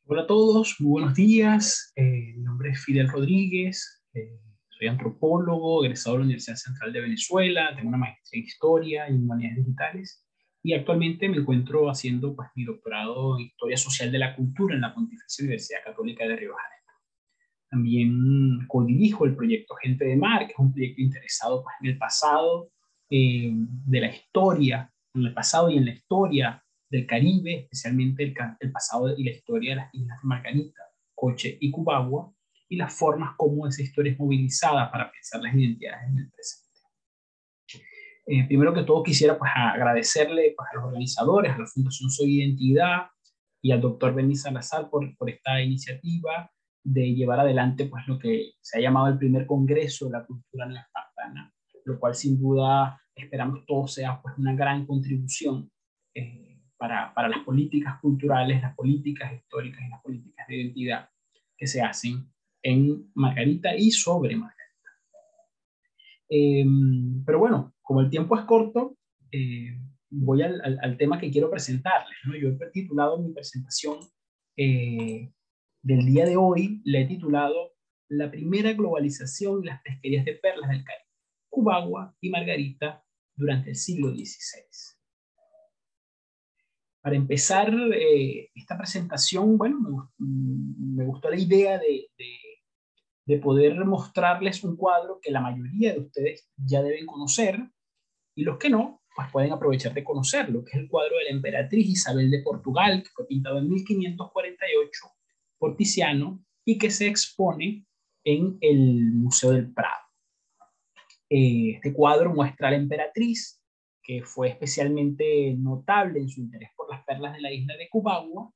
Hola a todos, muy buenos días. Mi nombre es Fidel Rodríguez, soy antropólogo, egresado de la Universidad Central de Venezuela, tengo una maestría en Historia y Humanidades Digitales y actualmente me encuentro haciendo mi doctorado en Historia Social de la Cultura en la Pontificia Universidad Católica de Río de Janeiro. También codirijo el proyecto Gente de Mar, que es un proyecto interesado en el pasado de la historia, en el pasado y en la historia del Caribe, especialmente el pasado y la historia de las Islas Margarita, Coche y Cubagua, y las formas como esa historia es movilizada para pensar las identidades en el presente. Primero que todo quisiera agradecerle a los organizadores, a la Fundación Soy Identidad y al doctor Denis Salazar por esta iniciativa de llevar adelante lo que se ha llamado el primer Congreso de la Cultura Neoespartana, lo cual sin duda esperamos todo sea una gran contribución para las políticas culturales, las políticas históricas y las políticas de identidad que se hacen en Margarita y sobre Margarita. Eh, pero bueno, como el tiempo es corto, voy al tema que quiero presentarles, ¿no? Yo he titulado mi presentación eh, del día de hoy, le he titulado La primera globalización y las pesquerías de perlas del Caribe, Cubagua y Margarita durante el siglo XVI. Para empezar esta presentación, bueno, me gustó la idea de poder mostrarles un cuadro que la mayoría de ustedes ya deben conocer y los que no, pues pueden aprovechar de conocerlo, que es el cuadro de la emperatriz Isabel de Portugal, que fue pintado en 1548 por Tiziano y que se expone en el Museo del Prado. Este cuadro muestra a la emperatriz, que fue especialmente notable en su interés por las perlas de la isla de Cubagua,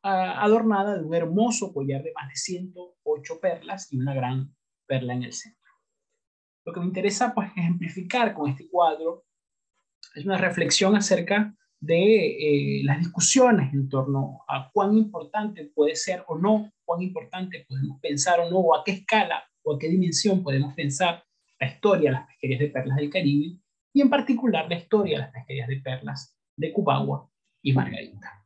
adornada de un hermoso collar de más de 108 perlas y una gran perla en el centro. Lo que me interesa ejemplificar con este cuadro es una reflexión acerca de las discusiones en torno a cuán importante puede ser o no, cuán importante podemos pensar o no, o a qué escala o a qué dimensión podemos pensar la historia de las pesquerías de perlas del Caribe y en particular la historia de las pesquerías de perlas de Cubagua y Margarita.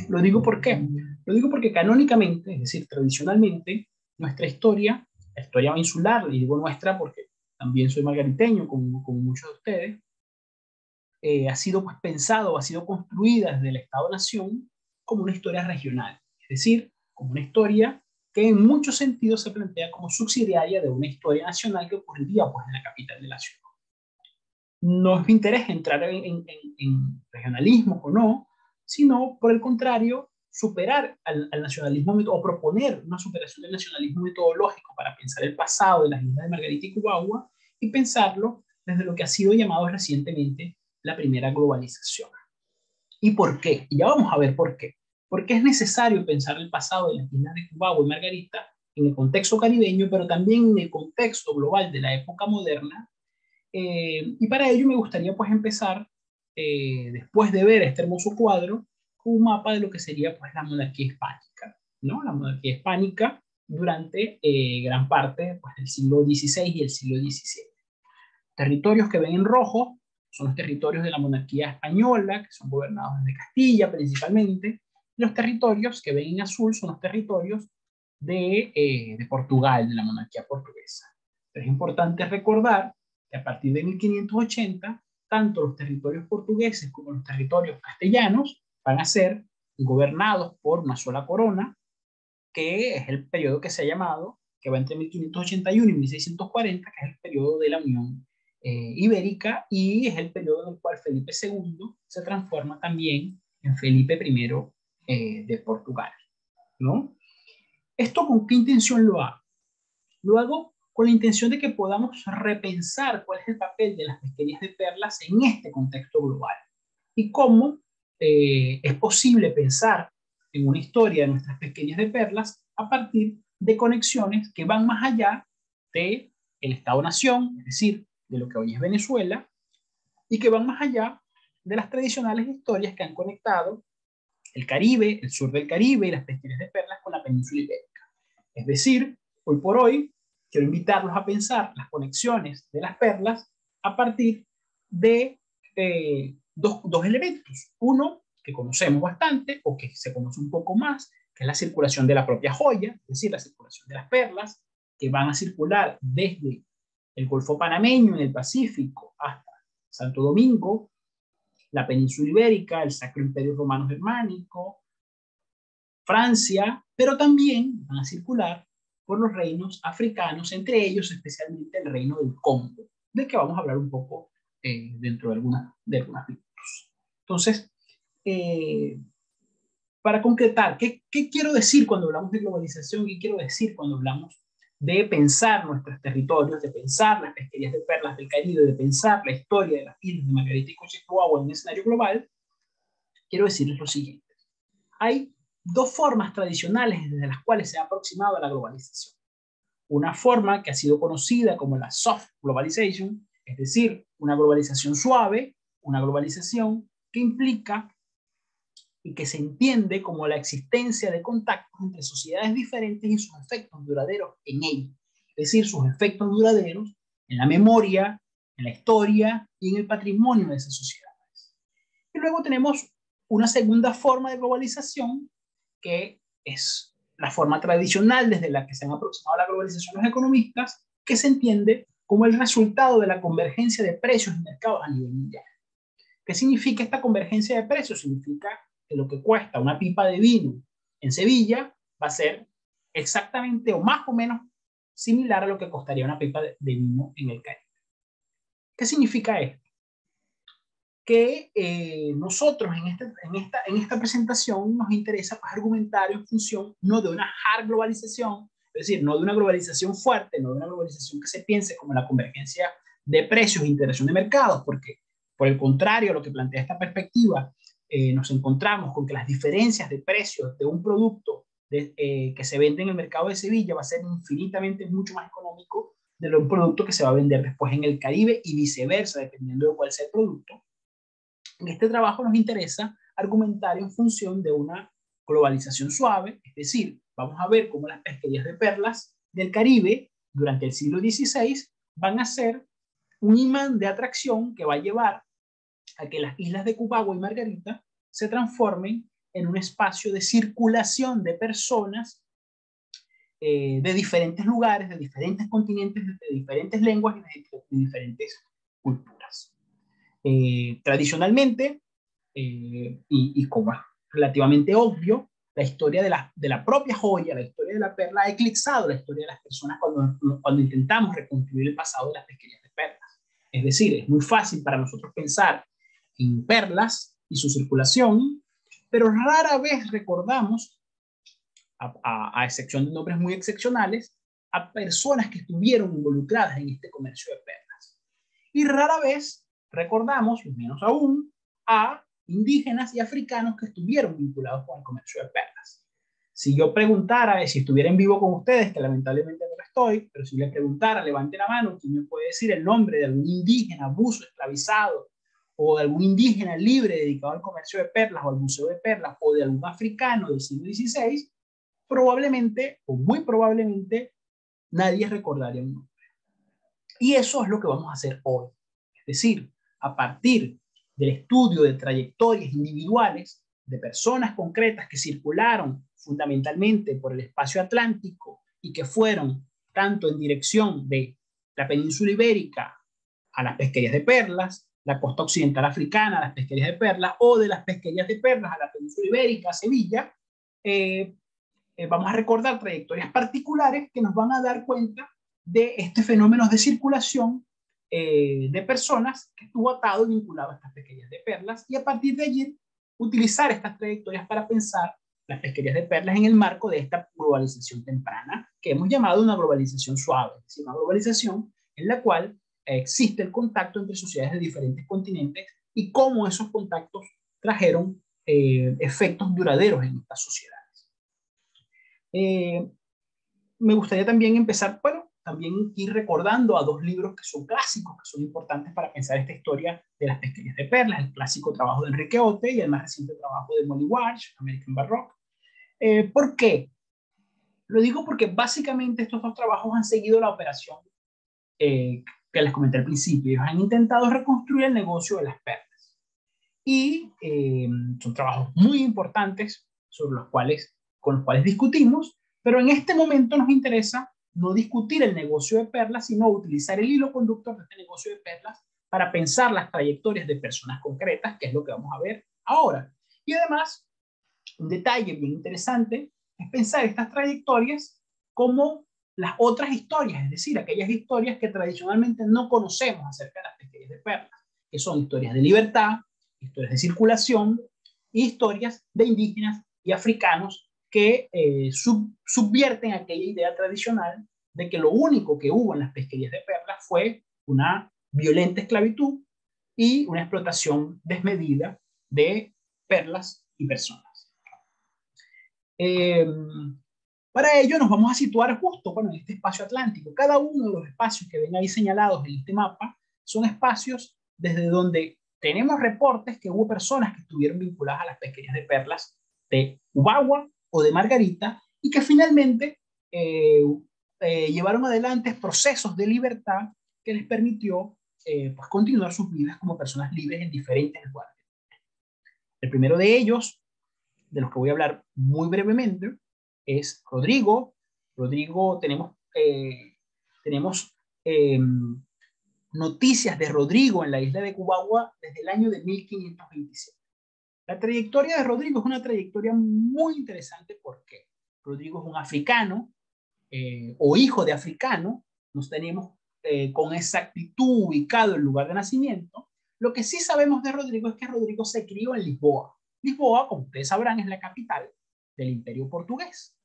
Lo digo ¿por qué? Lo digo porque canónicamente, es decir, tradicionalmente, nuestra historia, la historia insular, y digo nuestra porque también soy margariteño como muchos de ustedes, ha sido pensado, ha sido construida desde el Estado-Nación como una historia regional, es decir, como una historia que en muchos sentidos se plantea como subsidiaria de una historia nacional que ocurriría en la capital de la ciudad. No es mi interés entrar en regionalismo o no, sino por el contrario, superar al nacionalismo o proponer una superación del nacionalismo metodológico para pensar el pasado de las islas de Margarita y Cubagua y pensarlo desde lo que ha sido llamado recientemente la primera globalización. ¿Y por qué? Y ya vamos a ver por qué. Porque es necesario pensar el pasado de las islas de Cubagua y Margarita en el contexto caribeño, pero también en el contexto global de la época moderna. Y para ello me gustaría empezar, después de ver este hermoso cuadro, un mapa de lo que sería la monarquía hispánica, ¿no? La monarquía hispánica durante gran parte del siglo XVI y el siglo XVII. Territorios que ven en rojo son los territorios de la monarquía española, que son gobernados desde Castilla principalmente. Los territorios que ven en azul son los territorios de Portugal, de la monarquía portuguesa. Pero es importante recordar que a partir de 1580, tanto los territorios portugueses como los territorios castellanos van a ser gobernados por una sola corona, que es el periodo que se ha llamado, que va entre 1581 y 1640, que es el periodo de la Unión Ibérica, y es el periodo en el cual Felipe II se transforma también en Felipe I de Portugal, ¿no? ¿Esto con qué intención lo hago? Lo hago con la intención de que podamos repensar cuál es el papel de las pesquerías de perlas en este contexto global y cómo es posible pensar en una historia de nuestras pesquerías de perlas a partir de conexiones que van más allá del Estado-Nación, es decir, de lo que hoy es Venezuela, y que van más allá de las tradicionales historias que han conectado el Caribe, el sur del Caribe y las pesquerías de perlas con la península ibérica. Es decir, hoy por hoy, quiero invitarlos a pensar las conexiones de las perlas a partir de dos elementos. Uno, que conocemos bastante o que se conoce un poco más, que es la circulación de la propia joya, es decir, la circulación de las perlas, que van a circular desde el Golfo Panameño en el Pacífico hasta Santo Domingo, la península ibérica, el Sacro Imperio Romano Germánico, Francia, pero también van a circular por los reinos africanos, entre ellos especialmente el reino del Congo, del que vamos a hablar un poco dentro de algunos minutos. Entonces, para concretar, ¿qué quiero decir cuando hablamos de globalización? ¿Qué quiero decir cuando hablamos de pensar nuestros territorios, de pensar las pesquerías de perlas del Caribe, de pensar la historia de las islas de Margarita y Cochetuagua en un escenario global? Quiero decirles lo siguiente. Hay dos formas tradicionales desde las cuales se ha aproximado a la globalización. Una forma que ha sido conocida como la soft globalization, es decir, una globalización suave, una globalización que implica y que se entiende como la existencia de contactos entre sociedades diferentes y sus efectos duraderos en ellas, es decir, sus efectos duraderos en la memoria, en la historia y en el patrimonio de esas sociedades. Y luego tenemos una segunda forma de globalización, que es la forma tradicional desde la que se han aproximado a la globalización los economistas, que se entiende como el resultado de la convergencia de precios en mercados a nivel mundial. ¿Qué significa esta convergencia de precios? Significa que lo que cuesta una pipa de vino en Sevilla va a ser exactamente o más o menos similar a lo que costaría una pipa de vino en el Caribe. ¿Qué significa esto? Que nosotros en esta presentación nos interesa pues, argumentar en función no de una hard globalización, es decir, no de una globalización fuerte, no de una globalización que se piense como la convergencia de precios e integración de mercados, porque por el contrario, lo que plantea esta perspectiva, nos encontramos con que las diferencias de precios de un producto que se vende en el mercado de Sevilla va a ser infinitamente mucho más económico de un producto que se va a vender después en el Caribe y viceversa, dependiendo de cuál sea el producto. En este trabajo nos interesa argumentar en función de una globalización suave, es decir, vamos a ver cómo las pesquerías de perlas del Caribe durante el siglo XVI van a ser un imán de atracción que va a llevar a que las islas de Cubagua y Margarita se transformen en un espacio de circulación de personas de diferentes lugares, de diferentes continentes, de diferentes lenguas y de diferentes culturas. Tradicionalmente, y como es relativamente obvio, la historia de la propia joya, la historia de la perla ha eclipsado la historia de las personas cuando intentamos reconstruir el pasado de las pesquerías de perlas. Es decir, es muy fácil para nosotros pensar en perlas y su circulación, pero rara vez recordamos, a excepción de nombres muy excepcionales, a personas que estuvieron involucradas en este comercio de perlas. Y rara vez recordamos, menos aún, a indígenas y africanos que estuvieron vinculados con el comercio de perlas. Si yo preguntara, si estuviera en vivo con ustedes, que lamentablemente no lo estoy, pero si les preguntara, levante la mano, ¿quién me puede decir el nombre de algún indígena, buzo, esclavizado, o de algún indígena libre dedicado al comercio de perlas o al museo de perlas, o de algún africano del siglo XVI? Probablemente, o muy probablemente, nadie recordaría un nombre. Y eso es lo que vamos a hacer hoy. Es decir, a partir del estudio de trayectorias individuales de personas concretas que circularon fundamentalmente por el espacio atlántico y que fueron tanto en dirección de la península ibérica a las pesquerías de perlas, la costa occidental africana a las pesquerías de perlas, o de las pesquerías de perlas a la península ibérica, a Sevilla, vamos a recordar trayectorias particulares que nos van a dar cuenta de este fenómeno de circulación de personas que estuvo atado y vinculado a estas pesquerías de perlas, y a partir de allí utilizar estas trayectorias para pensar las pesquerías de perlas en el marco de esta globalización temprana que hemos llamado una globalización suave, es decir, una globalización en la cual existe el contacto entre sociedades de diferentes continentes y cómo esos contactos trajeron efectos duraderos en estas sociedades. Me gustaría también empezar, bueno, también ir recordando a dos libros que son clásicos, que son importantes para pensar esta historia de las pesquerías de perlas, el clásico trabajo de Enrique Ote y el más reciente trabajo de Molly Walsh, American Baroque. ¿Por qué? Lo digo porque básicamente estos dos trabajos han seguido la operación que les comenté al principio. Ellos han intentado reconstruir el negocio de las perlas. Y son trabajos muy importantes sobre los cuales con los cuales discutimos, pero en este momento nos interesa no discutir el negocio de perlas, sino utilizar el hilo conductor de este negocio de perlas para pensar las trayectorias de personas concretas, que es lo que vamos a ver ahora. Y además, un detalle bien interesante es pensar estas trayectorias como las otras historias, es decir, aquellas historias que tradicionalmente no conocemos acerca de las pesquerías de perlas, que son historias de libertad, historias de circulación y historias de indígenas y africanos que subvierten aquella idea tradicional de que lo único que hubo en las pesquerías de perlas fue una violenta esclavitud y una explotación desmedida de perlas y personas. Para ello nos vamos a situar justo en este espacio atlántico. Cada uno de los espacios que ven ahí señalados en este mapa son espacios desde donde tenemos reportes que hubo personas que estuvieron vinculadas a las pesquerías de perlas de Ubagua o de Margarita y que finalmente llevaron adelante procesos de libertad que les permitió pues continuar sus vidas como personas libres en diferentes lugares. El primero de ellos, de los que voy a hablar muy brevemente, es Rodrigo. Rodrigo, tenemos noticias de Rodrigo en la isla de Cubagua desde el año de 1527. La trayectoria de Rodrigo es una trayectoria muy interesante porque Rodrigo es un africano o hijo de africano, nos tenemos con exactitud ubicado el lugar de nacimiento. Lo que sí sabemos de Rodrigo es que Rodrigo se crió en Lisboa. Lisboa, como ustedes sabrán, es la capital del Imperio Portugués.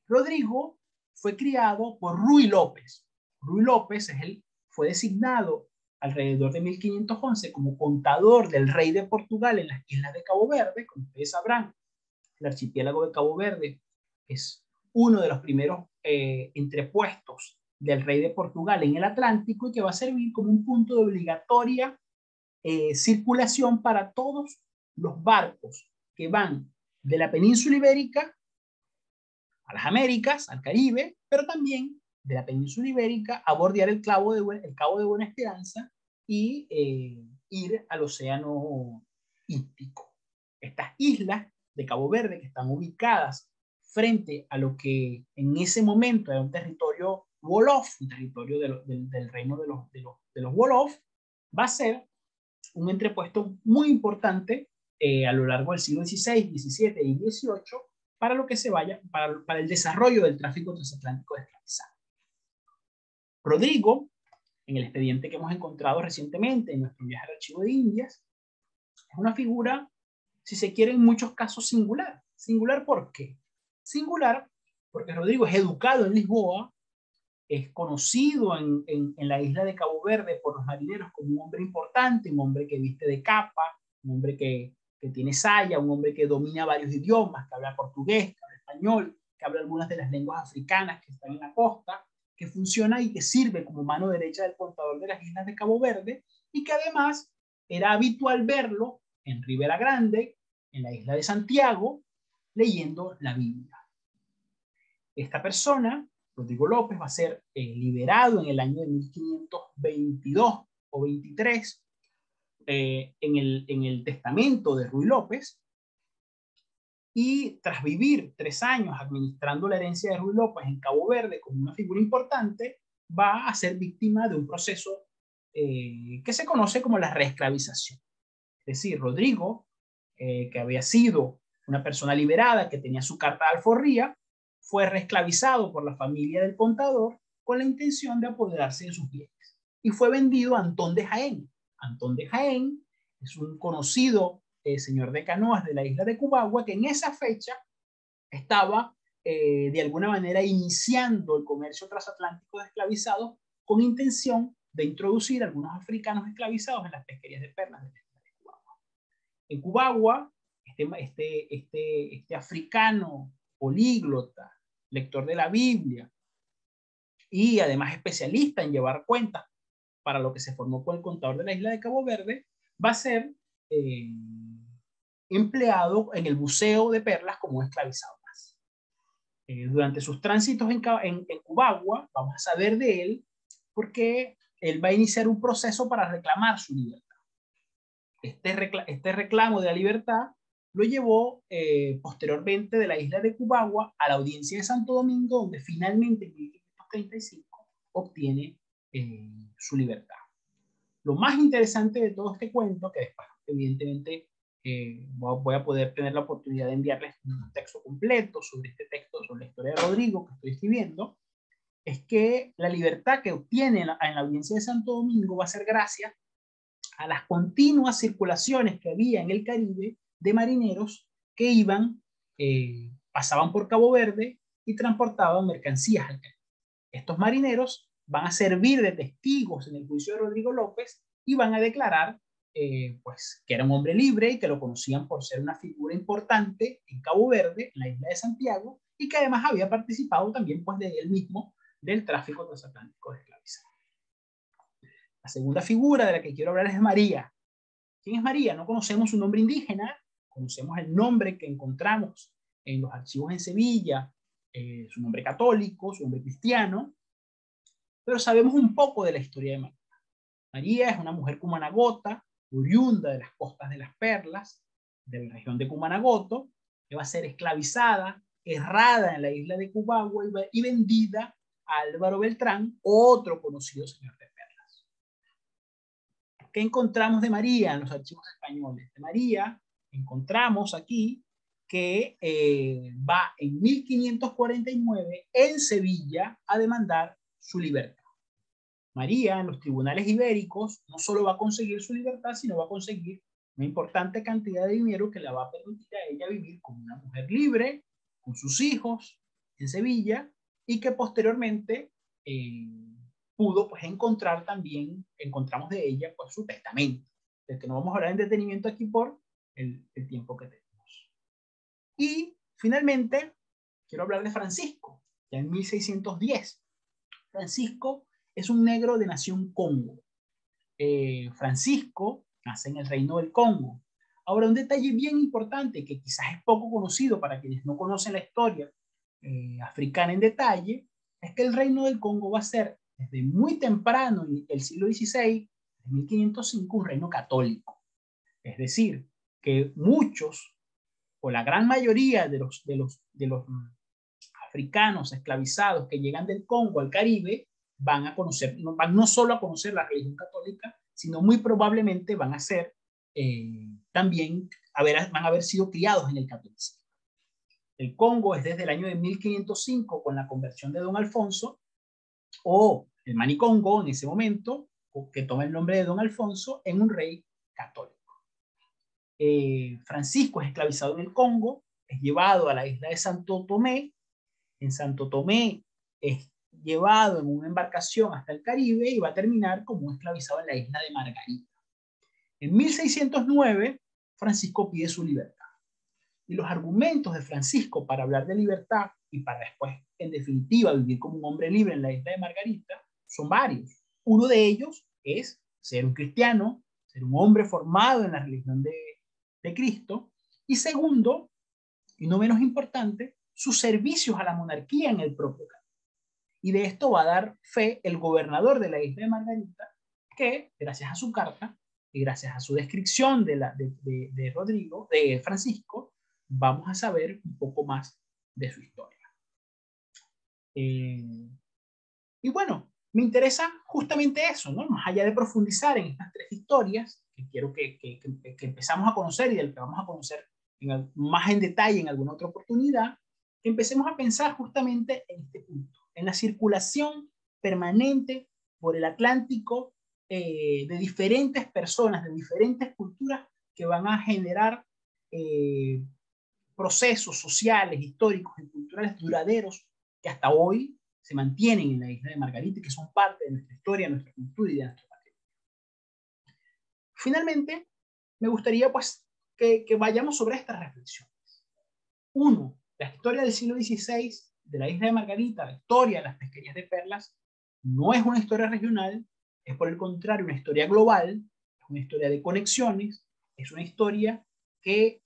Rodrigo fue criado por Rui López. Rui López fue designado alrededor de 1511 como contador del rey de Portugal en las islas de Cabo Verde. Como ustedes sabrán, el archipiélago de Cabo Verde es uno de los primeros entrepuestos del rey de Portugal en el Atlántico y que va a servir como un punto de obligatoria circulación para todos los barcos que van de la península ibérica a las Américas, al Caribe, pero también de la península ibérica a bordear el Cabo de Buena Esperanza y ir al océano Índico. Estas islas de Cabo Verde, que están ubicadas frente a lo que en ese momento era un territorio Wolof, un territorio del reino de los Wolof, va a ser un entrepuesto muy importante a lo largo del siglo XVI, XVII y XVIII para lo que se vaya, para el desarrollo del tráfico transatlántico de esclavizados. Rodrigo, en el expediente que hemos encontrado recientemente en nuestro viaje al Archivo de Indias, es una figura, si se quiere, en muchos casos singular. ¿Singular por qué? Singular porque Rodrigo es educado en Lisboa, es conocido en la isla de Cabo Verde por los marineros como un hombre importante, un hombre que viste de capa, un hombre que tiene saya, un hombre que domina varios idiomas, que habla portugués, que habla español, que habla algunas de las lenguas africanas que están en la costa, que funciona y que sirve como mano derecha del contador de las islas de Cabo Verde, y que además era habitual verlo en Ribera Grande, en la isla de Santiago, leyendo la Biblia. Esta persona, Rodrigo López, va a ser liberado en el año de 1522 o 23 en el testamento de Rui López, y tras vivir 3 años administrando la herencia de Rui López en Cabo Verde como una figura importante, va a ser víctima de un proceso que se conoce como la reesclavización. Es decir, Rodrigo, que había sido una persona liberada, que tenía su carta de alforría, fue reesclavizado por la familia del contador con la intención de apoderarse de sus bienes y fue vendido a Antón de Jaén. Antón de Jaén es un conocido señor de canoas de la isla de Cubagua que en esa fecha estaba de alguna manera iniciando el comercio transatlántico de esclavizados con intención de introducir a algunos africanos esclavizados en las pesquerías de perlas de la isla de Cubagua. En Cubagua, este africano políglota, lector de la Biblia y además especialista en llevar cuentas para lo que se formó con el contador de la isla de Cabo Verde, va a ser empleado en el buceo de perlas como un esclavizado más. Durante sus tránsitos en Cubagua, vamos a saber de él porque él va a iniciar un proceso para reclamar su libertad. Este reclamo de la libertad lo llevó posteriormente de la isla de Cubagua a la audiencia de Santo Domingo, donde finalmente en 1535 obtiene su libertad. Lo más interesante de todo este cuento, que después evidentemente voy a poder tener la oportunidad de enviarles un texto completo sobre este texto, sobre la historia de Rodrigo que estoy escribiendo, es que la libertad que obtiene en la audiencia de Santo Domingo va a ser gracias a las continuas circulaciones que había en el Caribe de marineros que iban, pasaban por Cabo Verde y transportaban mercancías al Caribe. Estos marineros van a servir de testigos en el juicio de Rodrigo López y van a declarar pues, que era un hombre libre y que lo conocían por ser una figura importante en Cabo Verde, en la isla de Santiago, y que además había participado también pues, de él mismo del tráfico transatlántico de esclavizados. La segunda figura de la que quiero hablar es María. ¿Quién es María? No conocemos su nombre indígena, conocemos el nombre que encontramos en los archivos en Sevilla, su nombre católico, su nombre cristiano, pero sabemos un poco de la historia de María. María es una mujer cumanagota, oriunda de las costas de las Perlas, de la región de Cumanagoto, que va a ser esclavizada, errada en la isla de Cubagua y vendida a Álvaro Beltrán, otro conocido señor de Perlas. ¿Qué encontramos de María en los archivos españoles? De María encontramos aquí que va en 1549 en Sevilla a demandar su libertad. María en los tribunales ibéricos no solo va a conseguir su libertad, sino va a conseguir una importante cantidad de dinero que la va a permitir a ella vivir como una mujer libre, con sus hijos en Sevilla, y que posteriormente pudo pues encontrar también, encontramos de ella pues su testamento, del que no vamos a hablar en detenimiento aquí por el tiempo que tenemos. Y finalmente quiero hablar de Francisco, ya en 1610. Francisco es un negro de nación Congo. Francisco nace en el reino del Congo. Ahora, un detalle bien importante que quizás es poco conocido para quienes no conocen la historia africana en detalle, es que el reino del Congo va a ser desde muy temprano, en el siglo XVI, de 1505, un reino católico. Es decir, que muchos, o la gran mayoría de los africanos esclavizados que llegan del Congo al Caribe, van a conocer, van no solo a conocer la religión católica, sino muy probablemente van a ser también, van a haber sido criados en el catolicismo. El Congo es desde el año de 1505 con la conversión de Don Alfonso, o el Manicongo en ese momento, que toma el nombre de Don Alfonso, en un rey católico. Francisco es esclavizado en el Congo, es llevado a la isla de Santo Tomé. En Santo Tomé es llevado en una embarcación hasta el Caribe y va a terminar como un esclavizado en la isla de Margarita. En 1609, Francisco pide su libertad. Y los argumentos de Francisco para hablar de libertad y para después, en definitiva, vivir como un hombre libre en la isla de Margarita son varios. Uno de ellos es ser un cristiano, ser un hombre formado en la religión de Cristo. Y segundo, y no menos importante, sus servicios a la monarquía en el propio Caribe. Y de esto va a dar fe el gobernador de la isla de Margarita, que gracias a su carta y gracias a su descripción de Rodrigo, de Francisco, vamos a saber un poco más de su historia. Y bueno, me interesa justamente eso, ¿no? Más allá de profundizar en estas tres historias, que quiero que empezamos a conocer y del que vamos a conocer más en detalle en alguna otra oportunidad, que empecemos a pensar justamente en este punto, en la circulación permanente por el Atlántico de diferentes personas, de diferentes culturas que van a generar procesos sociales, históricos y culturales duraderos que hasta hoy se mantienen en la isla de Margarita y que son parte de nuestra historia, nuestra cultura y de nuestro patrimonio. Finalmente, me gustaría pues que vayamos sobre estas reflexiones. Uno, la historia del siglo XVI de la isla de Margarita, la historia de las pesquerías de perlas, no es una historia regional, es por el contrario una historia global, es una historia de conexiones, es una historia que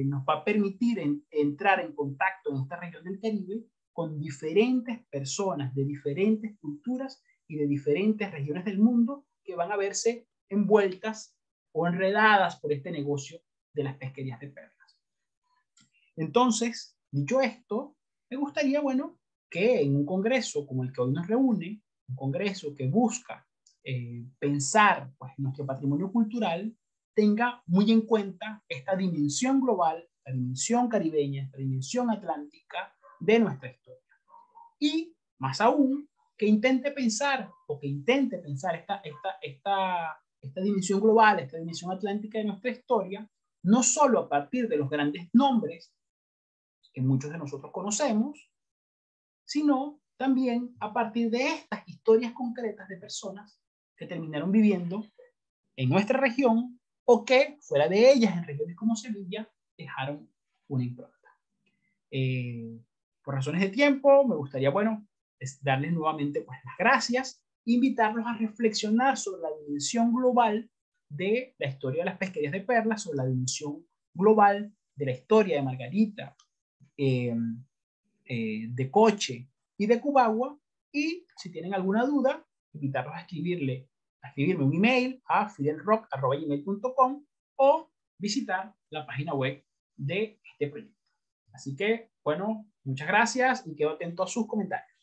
nos va a permitir entrar en contacto en esta región del Caribe con diferentes personas de diferentes culturas y de diferentes regiones del mundo que van a verse envueltas o enredadas por este negocio de las pesquerías de perlas. Entonces, dicho esto, me gustaría, bueno, que en un congreso como el que hoy nos reúne, un congreso que busca pensar pues, nuestro patrimonio cultural, tenga muy en cuenta esta dimensión global, la dimensión caribeña, esta dimensión atlántica de nuestra historia. Y más aún, que intente pensar o que intente pensar esta dimensión global, esta dimensión atlántica de nuestra historia, no solo a partir de los grandes nombres que muchos de nosotros conocemos, sino también a partir de estas historias concretas de personas que terminaron viviendo en nuestra región o que fuera de ellas, en regiones como Sevilla, dejaron una impronta. Por razones de tiempo, me gustaría, bueno, darles nuevamente pues, las gracias, invitarlos a reflexionar sobre la dimensión global de la historia de las pesquerías de perlas, sobre la dimensión global de la historia de Margarita, eh, de Coche y de Cubagua, y si tienen alguna duda, invitarlos a escribirme un email a fidelrock@gmail.com o visitar la página web de este proyecto. Así que, bueno, muchas gracias y quedo atento a sus comentarios.